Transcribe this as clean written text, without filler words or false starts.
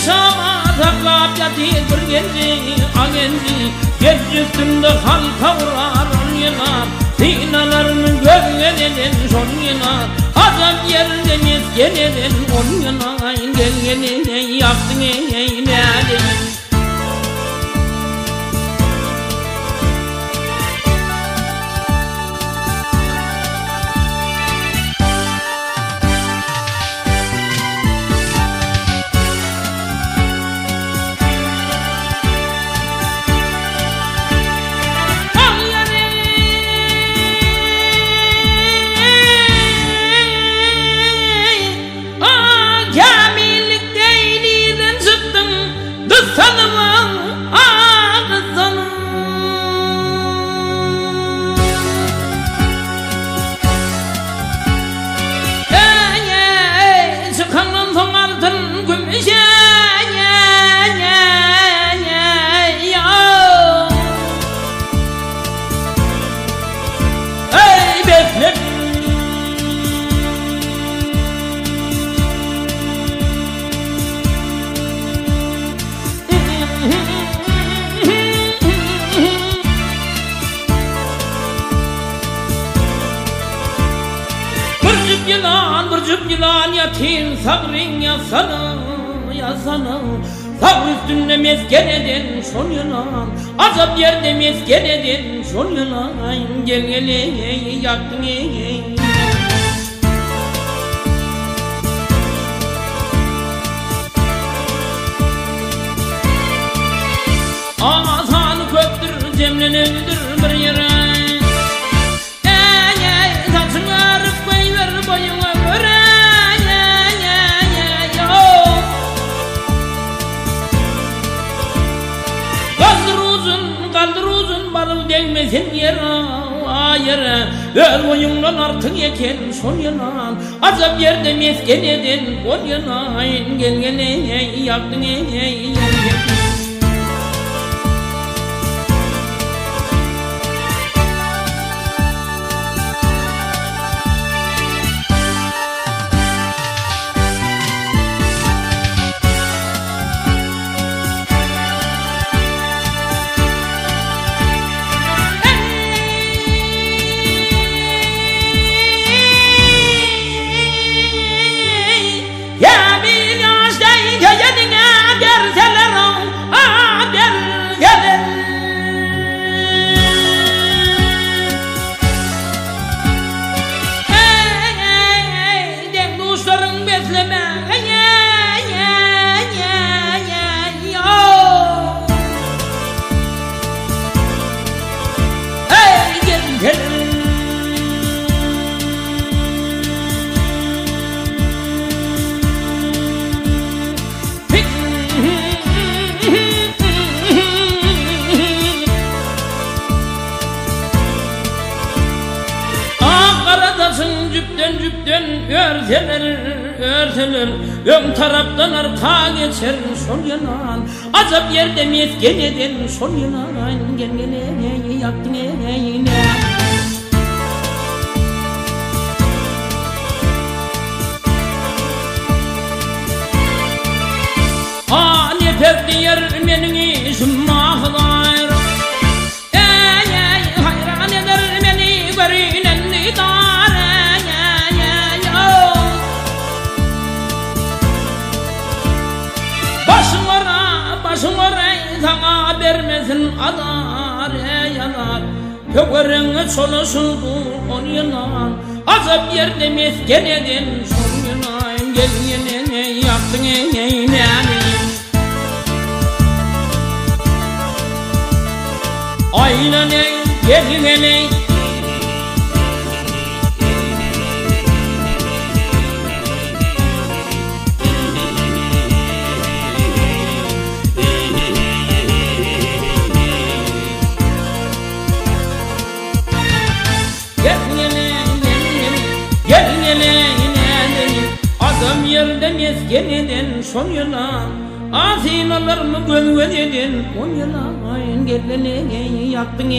şama taklap yatır bir genci agenci yer üstünde halka vurar on yana sinalarını gölgeden son yana azap yerden eskeleden on yana gelgene yaktın eyledi. Burcuk yılan yatın sabrin yasana Sabr üstünde mesken edin son yalan azap yerde mesken edin son yalan gel yaktın Ağzanı köktür cemleni öldür bir yere Değmesin yere Öl boyundan artık yeken son yanan azap yerde mesken edin on yana gel yaktın Cüpten örseler ön taraftan arka geçer son yanan azap yerde mesken edin son yanan gel yaktın nefes diyer benim işim mahlar hayran eder beni görünen idare Başım oraya sana vermesin adar yanar Kökörünü çoluşuldu on yanan azap yerde mesken edin son yanan gel yaktın aynen gel Adam yerde mesken edin son yalan Asinalarımı gölged edin on yalan gel yaktın